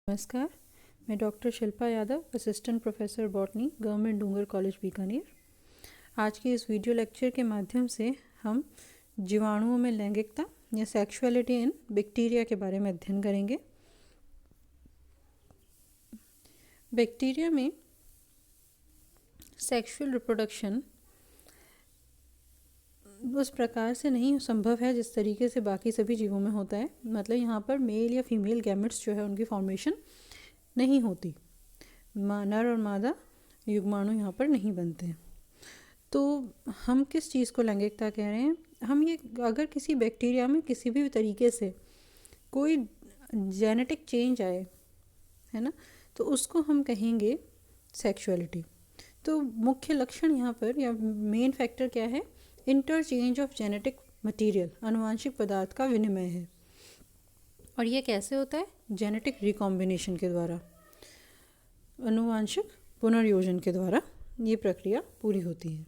नमस्कार, मैं doctor Shilpa Yadav, assistant professor botany, government Dungar college Bikaner. आज के इस वीडियो लेक्चर के माध्यम से हम जीवाणुओं में लैंगिकता या सेक्सुअलिटी इन बैक्टीरिया के बारे में अध्ययन करेंगे। बैक्टीरिया में सेक्सुअल रिप्रोडक्शन उस प्रकार से नहीं संभव है जिस तरीके से बाकी सभी जीवों में होता है। मतलब यहाँ पर मेल या फीमेल गैमेट्स जो है उनकी फॉर्मेशन नहीं होती, नर और मादा युग्माणु यहाँ पर नहीं बनते। तो हम किस चीज़ को लैंगिकता कह रहे हैं? हम ये अगर किसी बैक्टीरिया में किसी भी तरीके से कोई जेनेटिक चेंज आए, है ना, तो उसको हम कहेंगे सेक्सुअलिटी। तो मुख्य लक्षण यहाँ पर या मेन फैक्टर क्या है? इंटरचेंज ऑफ जेनेटिक मटेरियल, अनुवांशिक पदार्थ का विनिमय है। और ये कैसे होता है? जेनेटिक रिकॉम्बिनेशन के द्वारा, अनुवांशिक पुनर्योजन के द्वारा ये प्रक्रिया पूरी होती है।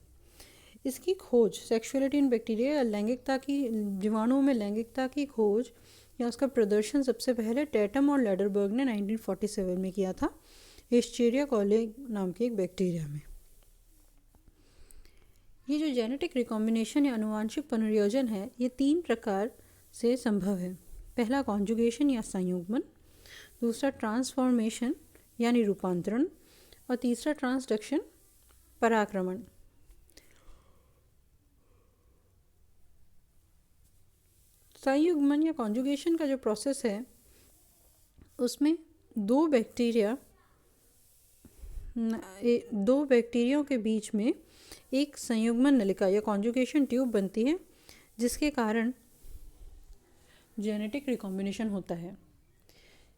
इसकी खोज, सेक्सुअलिटी इन बैक्टीरिया या लैंगिकता की, जीवाणुओं में लैंगिकता की खोज या उसका प्रदर्शन सबसे पहले टैटम और लेडरबर्ग ने 1947 में किया था, एस्चेरिया कॉली नाम के एक बैक्टीरिया में। ये जो जेनेटिक रिकॉम्बिनेशन या अनुवांशिक पुनर्योजन है, ये 3 प्रकार से संभव है। पहला कॉन्जुगेशन या संयुग्मन, दूसरा ट्रांसफॉर्मेशन यानी रूपांतरण, और तीसरा ट्रांसडक्शन पराक्रमण। संयुग्मन या कॉन्जुगेशन का जो प्रोसेस है उसमें दो बैक्टीरियों के बीच में एक संयुग्मन नलिका या कॉन्जुगेशन ट्यूब बनती है, जिसके कारण जेनेटिक रिकॉम्बिनेशन होता है।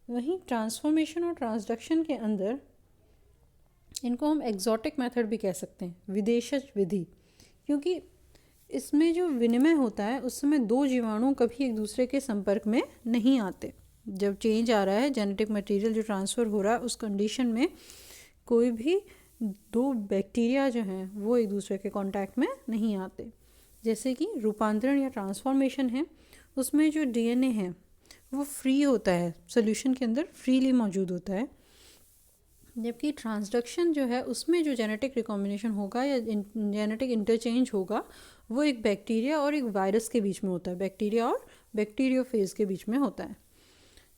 वहीं ट्रांसफॉर्मेशन और ट्रांसडक्शन के अंदर इनको हम एक्सोटिक मेथड भी कह सकते हैं, विदेशज विधि, क्योंकि इसमें जो विनिमय होता है उस समय दो जीवाणु कभी एक दूसरे के संपर्क में नहीं आते। जब चेंज आ रहा है, जेनेटिक मटेरियल जो ट्रांसफ़र हो रहा है, उस कंडीशन में कोई भी दो बैक्टीरिया जो हैं वो एक दूसरे के कांटेक्ट में नहीं आते। जैसे कि रूपांतरण या ट्रांसफॉर्मेशन है, उसमें जो डीएनए है वो फ्री होता है, सॉल्यूशन के अंदर फ्रीली मौजूद होता है। जबकि ट्रांसडक्शन जो है उसमें जो जेनेटिक रिकॉम्बिनेशन होगा या जेनेटिक इंटरचेंज होगा वो एक बैक्टीरिया और एक वायरस के बीच में होता है, बैक्टीरिया और बैक्टीरियोफेज के बीच में होता है।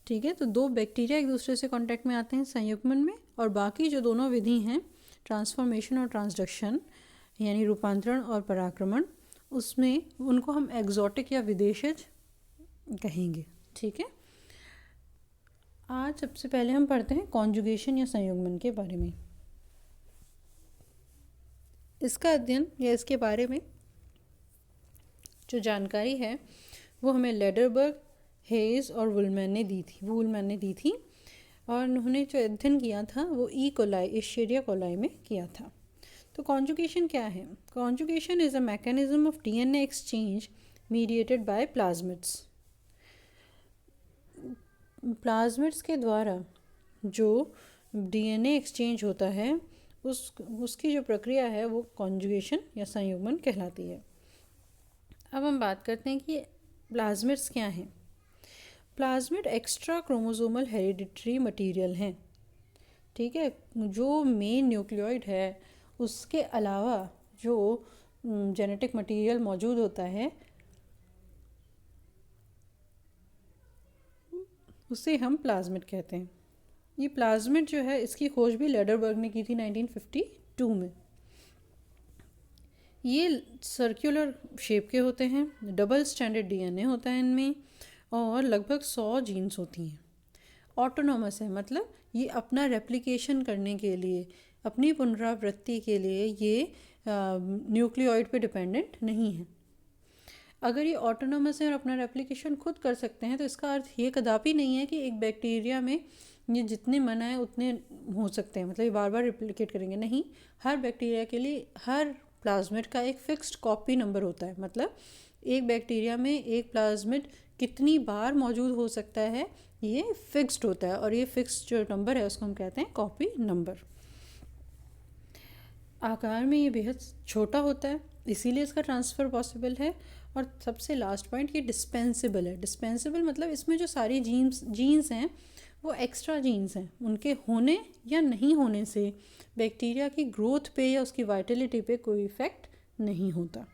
ठीक है, तो दो बैक्टीरिया एक दूसरे से कांटेक्ट में आते हैं संयुग्मन में, और बाकी जो दोनों विधि हैं ट्रांसफॉर्मेशन और ट्रांसडक्शन यानी रूपांतरण और पराक्रमण, उसमें उनको हम एक्सोटिक या विदेशज कहेंगे। ठीक है, आज सबसे पहले हम पढ़ते हैं कॉन्जुगेशन या संयुग्मन के बारे में। इसका अध्ययन या इसके बारे में जो जानकारी है वो हमें लेडरबर्ग, हेज और वुलमैन ने दी थी। और उन्होंने जो अध्ययन किया था वो ई कोलाई, एस्चेरिया कोलाई में किया था। तो कॉन्जुगेशन क्या है? Conjugation is a mechanism of DNA exchange mediated by plasmids. Plasmids के द्वारा जो डीएनए एक्सचेंज होता है उसकी जो प्रक्रिया है वो कॉन्जुगेशन या संयुग्मन कहलाती है। अब हम बात करते हैं कि प्लाज्मिड्स क्या हैं। Plasmid extra chromosomal hereditary material हैं। ठीक है, जो मेन न्यूक्लियोइड है उसके अलावा जो जेनेटिक मटेरियल मौजूद होता है उसे हम प्लाज्मिड कहते हैं। ये प्लाज्मिड जो है इसकी खोज भी लेडरबर्ग ने की थी 1952 में। ये सर्कुलर शेप के होते हैं, डबल स्ट्रैंडेड डीएनए होता है इनमें, और लगभग 100 जीन्स होती हैं। ऑटोनोमस है, मतलब ये अपना रेप्लिकेशन करने के लिए, अपनी पुनरावृत्ति के लिए ये न्यूक्लियोइड पे डिपेंडेंट नहीं है। अगर ये ऑटोनोमस है और अपना रेप्लिकेशन खुद कर सकते हैं तो इसका अर्थ ये कदापि नहीं है कि एक बैक्टीरिया में ये जितने मन आए उतने हो सकते हैं, मतलब ये बार बार रेप्लिकेट करेंगे। नहीं, हर बैक्टीरिया के लिए हर प्लाज्मिड का एक फिक्स्ड कॉपी नंबर होता है। मतलब एक बैक्टीरिया में एक प्लाज्मिड कितनी बार मौजूद हो सकता है ये फिक्स्ड होता है, और ये फिक्स्ड जो नंबर है उसको हम कहते हैं कॉपी नंबर। आकार में ये बेहद छोटा होता है, इसीलिए इसका ट्रांसफ़र पॉसिबल है। और सबसे लास्ट पॉइंट, ये डिस्पेंसिबल है। डिस्पेंसिबल मतलब इसमें जो सारी जीन्स हैं वो एक्स्ट्रा जीन्स हैं, उनके होने या नहीं होने से बैक्टीरिया की ग्रोथ पे या उसकी वाइटलिटी पे कोई इफ़ेक्ट नहीं होता।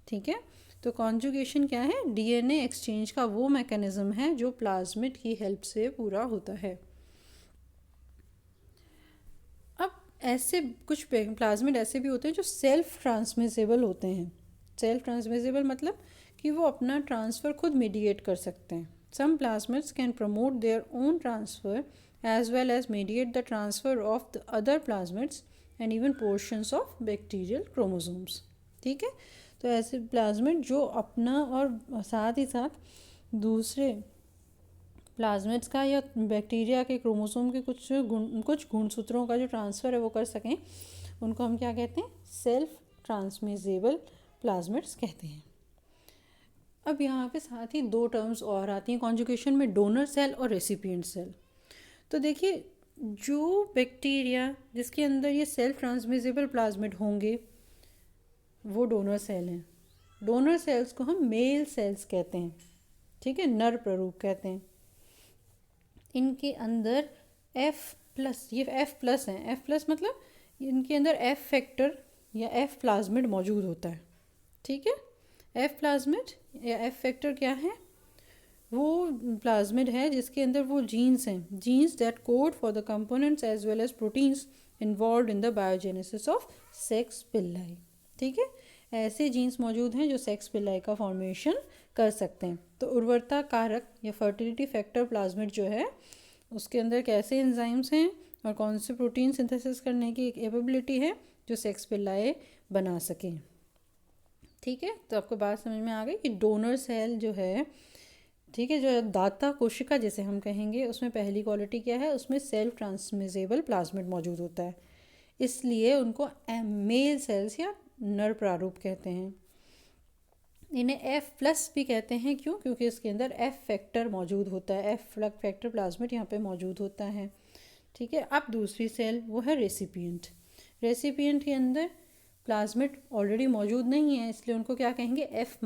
ठीक है, तो कॉन्जुगेशन क्या है? डीएनए एक्सचेंज का वो मैकेनिज्म है जो प्लाज्मिड की हेल्प से पूरा होता है। अब ऐसे कुछ प्लाज्मिड ऐसे भी होते हैं जो सेल्फ ट्रांसमिसेबल होते हैं। सेल्फ ट्रांसमिसेबल मतलब कि वो अपना ट्रांसफ़र खुद मीडिएट कर सकते हैं। Some plasmids can promote their own transfer as well as mediate the transfer of the other plasmids and even portions of bacterial chromosomes. ठीक है, तो ऐसे प्लाज्मिड जो अपना और साथ ही साथ दूसरे प्लाज्मिड्स का या बैक्टीरिया के क्रोमोसोम के कुछ गुणसूत्रों का जो ट्रांसफ़र है वो कर सकें, उनको हम क्या कहते हैं? सेल्फ ट्रांसमिसेबल प्लाज्मिड्स कहते हैं। अब यहाँ पे साथ ही दो टर्म्स और आती हैं कॉन्जुगेशन में, डोनर सेल और रेसिपिएंट सेल। तो देखिए, जो बैक्टीरिया जिसके अंदर ये सेल्फ ट्रांसमिसेबल प्लाज्मिड होंगे वो डोनर सेल हैं। डोनर सेल्स को हम मेल सेल्स कहते हैं। ठीक है, नर प्ररूप कहते हैं। इनके अंदर F+, ये F+ हैं। F+ मतलब इनके अंदर F फैक्टर या F प्लाज्मिड मौजूद होता है। ठीक है, F प्लाज्मिड या F फैक्टर क्या है? वो प्लाज्मिड है जिसके अंदर वो जीन्स हैं, genes that code for the components as well as proteins involve in the biogenesis of sex pili. ठीक है, ऐसे जीन्स मौजूद हैं जो सेक्स पिल्लाई का फॉर्मेशन कर सकते हैं। तो उर्वरता कारक या फर्टिलिटी फैक्टर प्लाज्मिड जो है उसके अंदर कैसे एंजाइम्स हैं और कौन से प्रोटीन सिंथेसिस करने की कैपेबिलिटी है जो सेक्स पिल्लाई बना सकें। ठीक है, तो आपको बात समझ में आ गई कि डोनर सेल जो है, ठीक है, जो दाता कोशिका जैसे हम कहेंगे, उसमें पहली क्वालिटी क्या है? उसमें सेल्फ ट्रांसमिसेबल प्लाज्मिड मौजूद होता है, इसलिए उनको मेल सेल्स या नर प्रारूप कहते हैं। इन्हें F+ भी कहते हैं, क्यों? क्योंकि इसके अंदर F फैक्टर मौजूद होता है, F फैक्टर प्लाज्मिड यहाँ पे मौजूद होता है। ठीक है, अब दूसरी सेल वो है रेसिपिएंट। रेसिपिएंट के अंदर प्लाज्मिड ऑलरेडी मौजूद नहीं है, इसलिए उनको क्या कहेंगे? F-,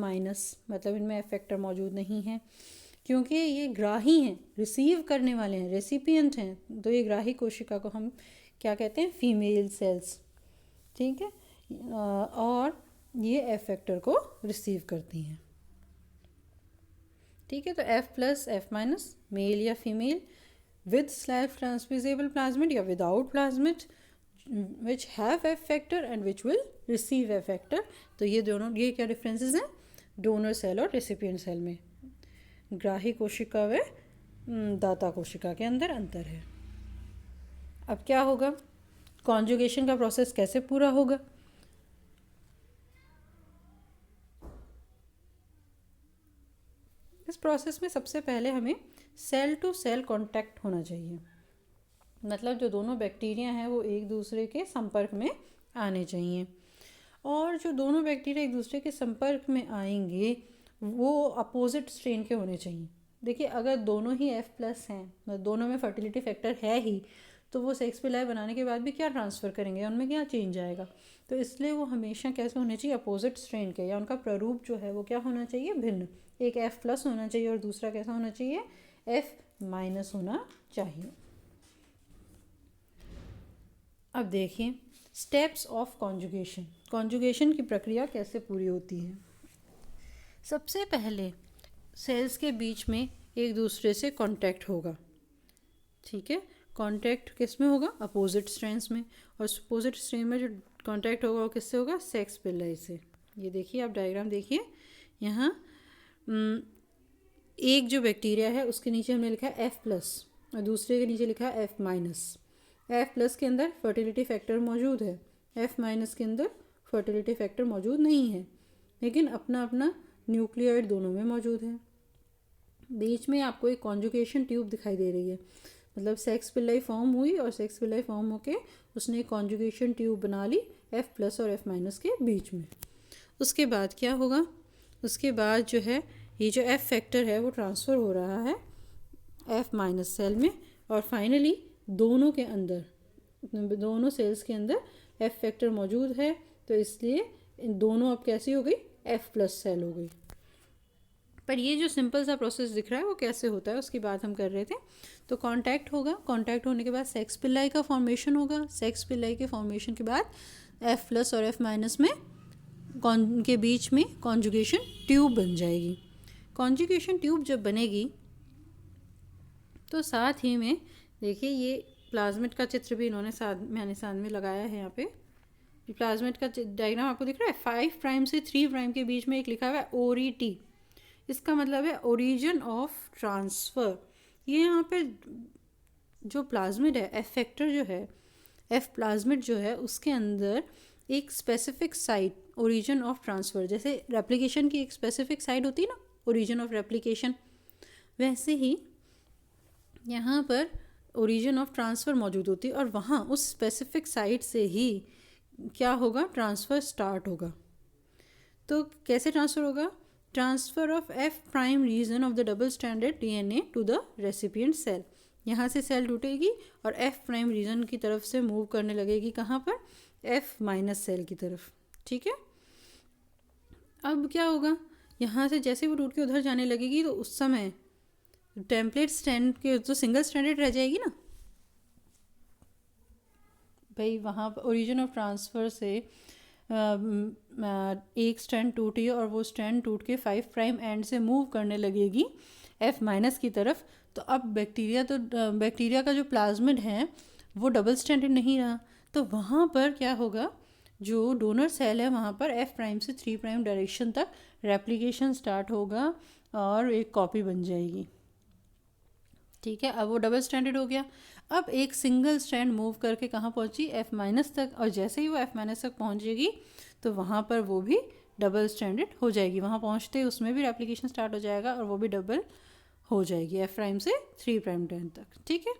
मतलब इनमें F फैक्टर मौजूद नहीं है क्योंकि ये ग्राही हैं, रिसीव करने वाले हैं, रेसिपिएंट हैं। तो ये ग्राही कोशिका को हम क्या कहते हैं? Female cells. ठीक है, और ये F फैक्टर को रिसीव करती हैं। ठीक है, तो F+, F-, मेल या female with self transmissible plasmid या without plasmid which have F factor and which will receive F factor. तो ये दोनों, ये क्या डिफरेंसेस हैं डोनर सेल और रेसिपिएंट सेल में? ग्राही कोशिका व दाता कोशिका के अंदर अंतर है। अब क्या होगा? कॉन्जुगेशन का प्रोसेस कैसे पूरा होगा? इस प्रोसेस में सबसे पहले हमें सेल टू सेल कांटेक्ट होना चाहिए, मतलब जो दोनों बैक्टीरिया हैं वो एक दूसरे के संपर्क में आने चाहिए। और जो दोनों बैक्टीरिया एक दूसरे के संपर्क में आएंगे वो अपोजिट स्ट्रेन के होने चाहिए। देखिए, अगर दोनों ही F+ हैं, मतलब दोनों में फर्टिलिटी फैक्टर है ही, तो वो सेक्स पिल्लाई बनाने के बाद भी क्या ट्रांसफ़र करेंगे? उनमें क्या चेंज आएगा? तो इसलिए वो हमेशा कैसे होने चाहिए? अपोजिट स्ट्रेन के, या उनका प्रारूप जो है वो क्या होना चाहिए? भिन्न। एक F+ होना चाहिए और दूसरा कैसा होना चाहिए? F- होना चाहिए। अब देखिए स्टेप्स ऑफ कॉन्जुगेशन। कॉन्जुगेशन की प्रक्रिया कैसे पूरी होती है? सबसे पहले सेल्स के बीच में एक दूसरे से कांटेक्ट होगा। ठीक है, कांटेक्ट किस में होगा? अपोजिट स्ट्रेंस में। और अपोजिट स्ट्रेन में जो कांटेक्ट होगा वो किससे होगा? सेक्स पिल्लाई से। ये देखिए, आप डायग्राम देखिए, यहाँ एक जो बैक्टीरिया है उसके नीचे हमने लिखा है F+ और दूसरे के नीचे लिखा है F-। F+ के अंदर फर्टिलिटी फैक्टर मौजूद है, F- के अंदर फर्टिलिटी फैक्टर मौजूद नहीं है, लेकिन अपना अपना न्यूक्लियोइड दोनों में मौजूद है। बीच में आपको एक कॉन्जुगेशन ट्यूब दिखाई दे रही है, मतलब सेक्स पिल्लाई फॉर्म हुई और सेक्स पिल्लाई फॉर्म होके उसने एक कॉन्जुगेशन ट्यूब बना ली F+ और F- के बीच में। उसके बाद क्या होगा? उसके बाद जो है ये जो F फैक्टर है वो ट्रांसफ़र हो रहा है F- सेल में, और फाइनली दोनों के अंदर, दोनों सेल्स के अंदर F फैक्टर मौजूद है, तो इसलिए इन दोनों अब कैसी हो गई? F+ सेल हो गई। पर ये जो सिंपल सा प्रोसेस दिख रहा है वो कैसे होता है उसकी बात हम कर रहे थे। तो कांटेक्ट होगा, कांटेक्ट होने के बाद सेक्स पिल्लाई का फॉर्मेशन होगा, सेक्स पिल्लाई के फॉर्मेशन के बाद F+ और F- में के बीच में कॉन्जुगेशन ट्यूब बन जाएगी। कॉन्जुगेशन ट्यूब जब बनेगी तो साथ ही में देखिए ये प्लाज्मिड का चित्र भी इन्होंने मैंने साथ में लगाया है। यहाँ पे प्लाज्मिड का डायग्राम आपको दिख रहा है। 5 प्राइम से 3 प्राइम के बीच में एक लिखा हुआ है ORET, इसका मतलब है ओरिजिन ऑफ ट्रांसफ़र। ये यहाँ पे जो प्लाज्मिड है, एफ फैक्टर जो है, एफ प्लाज्मिड जो है, उसके अंदर एक specific site origin of transfer, जैसे रेप्लिकेशन की एक स्पेसिफिक साइट होती है ना, ओरिजिन ऑफ रेप्लिकेशन, वैसे ही यहाँ पर ओरिजिन ऑफ ट्रांसफ़र मौजूद होती है और वहाँ उस स्पेसिफिक साइट से ही क्या होगा, ट्रांसफ़र स्टार्ट होगा। तो कैसे ट्रांसफ़र होगा? Transfer of F' region of the double stranded DNA to the recipient cell. यहाँ से सेल टूटेगी और F' रीजन की तरफ से मूव करने लगेगी, कहाँ पर? F- सेल की तरफ। ठीक है, अब क्या होगा, यहाँ से जैसे वो टूट के उधर जाने लगेगी तो उस समय टेम्पलेट स्ट्रैंड के जो सिंगल स्ट्रैंडेड रह जाएगी ना भाई, वहाँ पर ओरिजिन ऑफ ट्रांसफ़र से एक स्ट्रैंड टूटी और वो स्ट्रैंड टूट के 5 प्राइम एंड से मूव करने लगेगी F- की तरफ। तो अब बैक्टीरिया का जो प्लाज्मिड है वो डबल स्ट्रैंडेड नहीं रहा, तो वहाँ पर क्या होगा, जो डोनर सेल है वहाँ पर F' से 3 प्राइम डायरेक्शन तक रेप्लिकेशन स्टार्ट होगा और एक कॉपी बन जाएगी। ठीक है, अब वो डबल स्ट्रैंडेड हो गया। अब एक सिंगल स्ट्रैंड मूव करके कहाँ पहुँची, F- तक, और जैसे ही वो F- तक पहुँचेगी तो वहाँ पर वो भी डबल स्ट्रैंडेड हो जाएगी। वहाँ पहुँचते ही उसमें भी रेप्लिकेशन स्टार्ट हो जाएगा और वो भी डबल हो जाएगी F' से 3 प्राइम तक। ठीक है,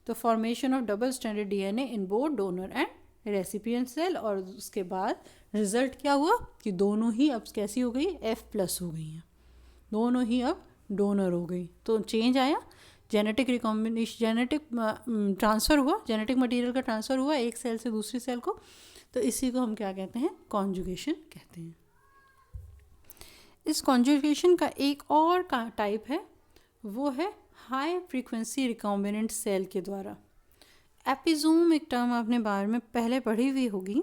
तो formation of double stranded DNA in both donor and recipient cell, और उसके बाद रिजल्ट क्या हुआ कि दोनों ही अब कैसी हो गई, F+ हो गई हैं, दोनों ही अब डोनर हो गई। तो चेंज आया, जेनेटिक रिकॉम्बिनेशन, जेनेटिक ट्रांसफ़र हुआ, जेनेटिक मटेरियल का ट्रांसफ़र हुआ एक सेल से दूसरी सेल को। तो इसी को हम क्या कहते हैं, कॉन्जुगेशन कहते हैं। इस कॉन्जुगेशन का एक और टाइप है, वो है हाई फ्रीक्वेंसी रिकॉम्बिनेंट सेल के द्वारा। एपिजोम एक टर्म आपने बारे में पहले पढ़ी हुई होगी।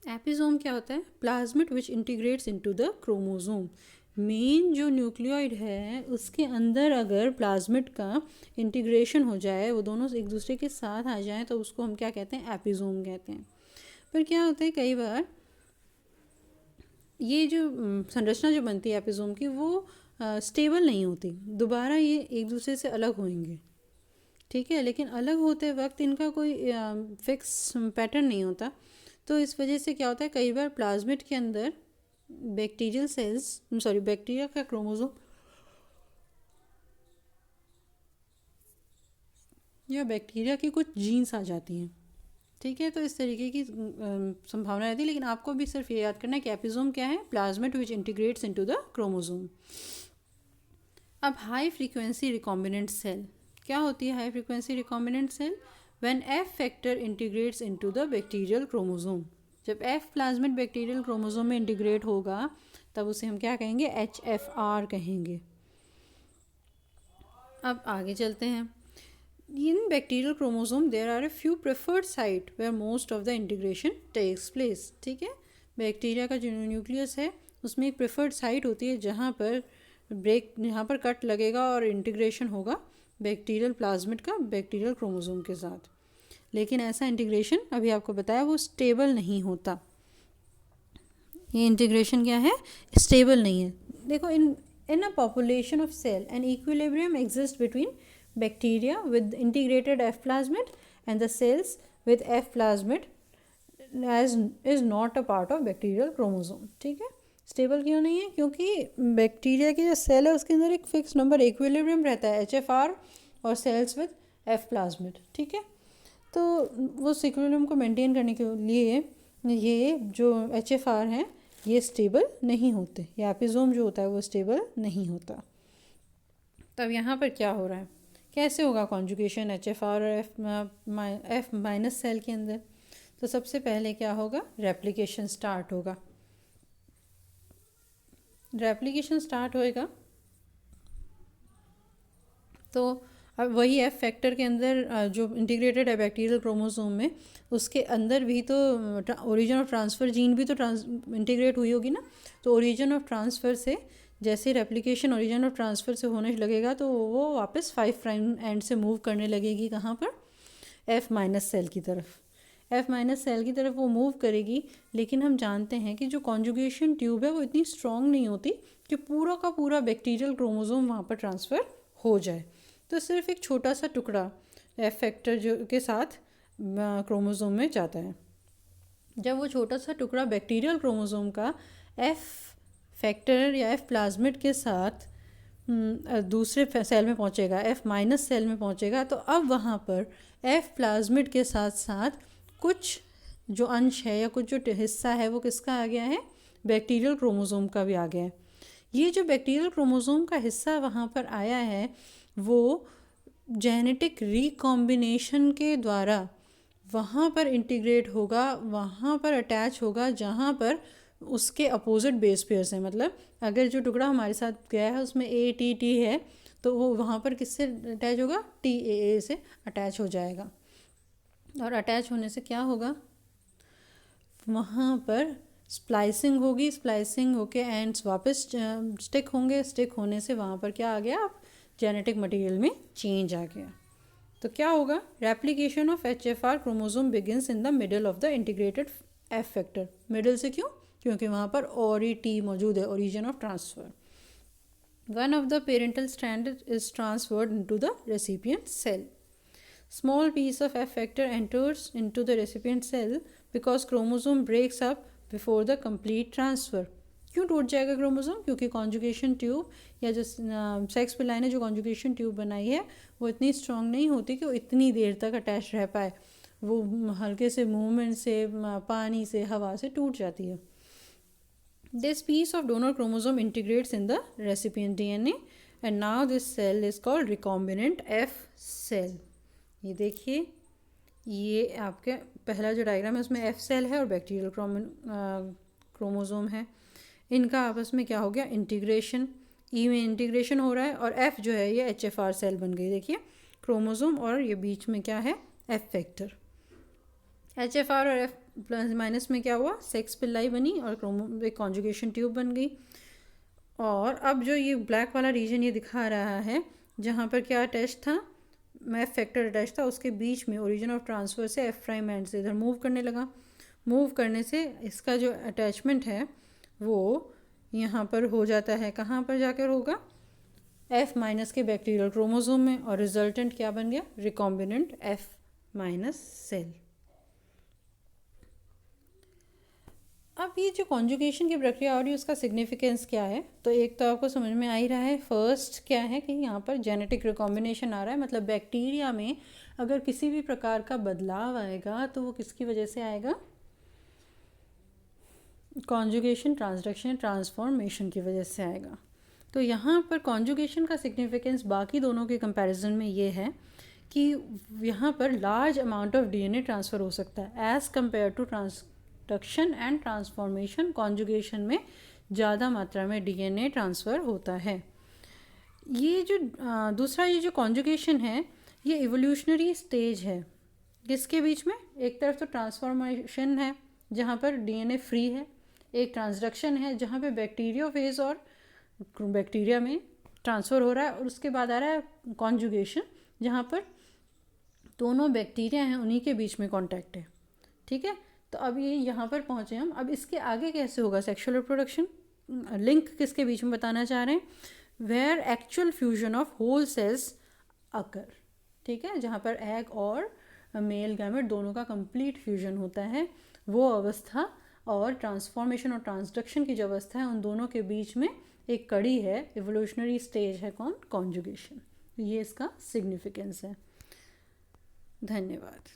एपिजोम क्या होता है, plasmid which integrates into the chromosome. Main जो न्यूक्लियोइड है उसके अंदर अगर प्लाज्मिड का इंटीग्रेशन हो जाए, वो दोनों एक दूसरे के साथ आ जाएं, तो उसको हम क्या कहते हैं, एपिजोम कहते हैं। पर क्या होता है, कई बार ये जो संरचना जो बनती है एपिजोम की, वो स्टेबल नहीं होती, दोबारा ये एक दूसरे से अलग होंगे। ठीक है, लेकिन अलग होते वक्त इनका कोई फिक्स पैटर्न नहीं होता। तो इस वजह से क्या होता है, कई बार प्लाज्मिड के अंदर बैक्टीरिया का क्रोमोसोम या बैक्टीरिया की कुछ जीन्स आ जाती हैं। ठीक है, तो इस तरीके की संभावना रहती है, लेकिन आपको भी सिर्फ ये याद करना है कि एपिजोम क्या है, plasmid which integrates into the chromosome. अब हाई फ्रीक्वेंसी रिकॉम्बिनेंट सेल क्या होती है, high frequency recombinant cell when F factor integrates into the bacterial chromosome. जब F प्लाज्मिड बैक्टीरियल क्रोमोसोम में इंटीग्रेट होगा तब उसे हम क्या कहेंगे, HFR कहेंगे। अब आगे चलते हैं। In bacterial chromosome there are a few preferred site where most of the integration takes place. ठीक है, बैक्टीरिया का जो न्यूक्लियस है उसमें एक प्रेफर्ड साइट होती है जहाँ पर यहाँ पर कट लगेगा और इंटीग्रेशन होगा बैक्टीरियल प्लाज्मिड का बैक्टीरियल क्रोमोसोम के साथ। लेकिन ऐसा इंटीग्रेशन अभी आपको बताया वो स्टेबल नहीं होता। ये इंटीग्रेशन क्या है, स्टेबल नहीं है। देखो, in a population of cell an equilibrium exist between bacteria with integrated F plasmid and the cells with F plasmid as is not a part of bacterial chromosome. ठीक है, स्टेबल क्यों नहीं है, क्योंकि बैक्टीरिया की जो सेल है उसके अंदर एक फिक्स नंबर इक्विलिब्रियम रहता है, HFR, और सेल्स विद F प्लाज्मिड। ठीक है, तो वो इक्विलिब्रियम को मेंटेन करने के लिए ये जो HFR हैं ये स्टेबल नहीं होते, या एपिजोम जो होता है वो स्टेबल नहीं होता। तब यहाँ पर क्या हो रहा है, कैसे होगा कॉन्जुगेशन HFR और F- सेल के अंदर। तो सबसे पहले क्या होगा, रेप्लिकेशन स्टार्ट होगा। रेप्लिकेशन स्टार्ट होएगा तो अब वही एफ फैक्टर के अंदर जो इंटीग्रेटेड है बैक्टीरियल क्रोमोसोम में, उसके अंदर भी तो ओरिजिन ऑफ ट्रांसफ़र जीन भी तो इंटीग्रेट हुई होगी ना। तो ओरिजिन ऑफ ट्रांसफ़र से जैसे रेप्लिकेशन ओरिजिन ऑफ ट्रांसफ़र से होने लगेगा तो वो वापस 5 प्राइम एंड से मूव करने लगेगी कहाँ पर, एफ माइनस सेल की तरफ। एफ माइनस सेल की तरफ वो मूव करेगी, लेकिन हम जानते हैं कि जो कॉन्जुगेशन ट्यूब है वो इतनी स्ट्रॉन्ग नहीं होती कि पूरा का पूरा बैक्टीरियल क्रोमोसोम वहाँ पर ट्रांसफ़र हो जाए। तो सिर्फ एक छोटा सा टुकड़ा एफ फैक्टर जो के साथ क्रोमोसोम में जाता है। जब वो छोटा सा टुकड़ा बैक्टीरियल क्रोमोसोम का एफ फैक्टर या एफ प्लाज्मिड के साथ दूसरे सेल में पहुंचेगा, एफ माइनस सेल में पहुंचेगा, तो अब वहाँ पर एफ प्लाज्मिड के साथ साथ कुछ जो अंश है या कुछ जो हिस्सा है वो किसका आ गया है, बैक्टीरियल क्रोमोसोम का भी आ गया है। ये जो बैक्टीरियल क्रोमोसोम का हिस्सा वहाँ पर आया है वो जेनेटिक रिकॉम्बिनेशन के द्वारा वहाँ पर इंटीग्रेट होगा, वहाँ पर अटैच होगा जहाँ पर उसके अपोजिट बेस पेयर्स हैं। मतलब अगर जो टुकड़ा हमारे साथ गया है उसमें ए टी टी है तो वो वहाँ पर किससे अटैच होगा, टी ए से अटैच हो जाएगा। और अटैच होने से क्या होगा, वहाँ पर स्प्लाइसिंग होगी, स्प्लाइसिंग होके एंड्स वापस स्टिक होंगे, स्टिक होने से वहाँ पर क्या आ गया, अब जेनेटिक मटेरियल में चेंज आ गया। तो क्या होगा, replication of HFR chromosome begins in the middle of the integrated F factor. Middle से क्यों, क्योंकि वहाँ पर ओरी टी मौजूद है, origin of transfer. One of the parental strand is transferred into the recipient cell. Small piece of F factor enters into the recipient cell because chromosome breaks up before the complete transfer. क्यों टूट जाएगा chromosome, क्योंकि conjugation tube या जो sex पिलाई ने जो conjugation tube बनाई है वो इतनी स्ट्रांग नहीं होती कि वो इतनी देर तक अटैच रह पाए, वो हल्के से मूवमेंट से, पानी से, हवा से टूट जाती है। This piece of donor chromosome integrates in the recipient DNA and now this cell is called recombinant F cell. ये देखिए, ये आपके पहला जो डायग्राम है उसमें एफ सेल है और बैक्टीरियल क्रोमोसोम है। इनका आपस में क्या हो गया, इंटीग्रेशन, ई में इंटीग्रेशन हो रहा है और एफ जो है ये HFR सेल बन गई। देखिए क्रोमोसोम और ये बीच में क्या है, एफ फैक्टर। HFR और एफ प्लस माइनस में क्या हुआ, सेक्स पिल्लाई बनी और एक कॉन्जुगेशन ट्यूब बन गई। और अब जो ये ब्लैक वाला रीजन ये दिखा रहा है जहाँ पर क्या अटैच था, एफ फैक्टर अटैच था, उसके बीच में ओरिजिन ऑफ ट्रांसफ़र से एफ प्राइम एंड से इधर मूव करने लगा। मूव करने से इसका जो अटैचमेंट है वो यहाँ पर हो जाता है, कहाँ पर जाकर होगा, एफ माइनस के बैक्टीरियल क्रोमोसोम में, और रिजल्टेंट क्या बन गया, रिकॉम्बिनेंट एफ माइनस सेल। अब ये जो कॉन्जुगेशन की प्रक्रिया और उसका सिग्निफिकेंस क्या है, तो एक तो आपको समझ में आ ही रहा है। फर्स्ट क्या है कि यहाँ पर जेनेटिक रिकॉम्बिनेशन आ रहा है, मतलब बैक्टीरिया में अगर किसी भी प्रकार का बदलाव आएगा तो वो किसकी वजह से आएगा, कॉन्जुगेशन, ट्रांसडक्शन, ट्रांसफॉर्मेशन की वजह से आएगा। तो यहाँ पर कॉन्जुगेशन का सिग्निफिकेंस बाकी दोनों के कंपैरिजन में ये है कि यहाँ पर large amount of DNA transfer हो सकता है as compare to transduction and transformation. Conjugation में ज़्यादा मात्रा में DNA ट्रांसफ़र होता है। ये जो दूसरा ये जो कॉन्जुगेशन है ये इवोल्यूशनरी स्टेज है। किसके बीच में, एक तरफ तो ट्रांसफॉर्मेशन है जहाँ पर DNA फ्री है, एक ट्रांसडक्शन है जहाँ पे बैक्टीरिया फेज और बैक्टीरिया में ट्रांसफ़र हो रहा है, और उसके बाद आ रहा है कॉन्जुगेशन जहाँ पर दोनों बैक्टीरिया हैं उन्हीं के बीच में कांटेक्ट है। ठीक है, तो अब ये यहाँ पर पहुँचे हम। अब इसके आगे कैसे होगा सेक्सुअल रिप्रोडक्शन, लिंक किसके बीच में बताना चाह रहे हैं, where actual fusion of whole cells occur. ठीक है, जहाँ पर एग और मेल गैमेट दोनों का कंप्लीट फ्यूजन होता है, वो अवस्था और ट्रांसफॉर्मेशन और ट्रांसडक्शन की जो अवस्था है उन दोनों के बीच में एक कड़ी है, इवोल्यूशनरी स्टेज है कौन, कॉन्जुगेशन। ये इसका सिग्निफिकेंस है। धन्यवाद।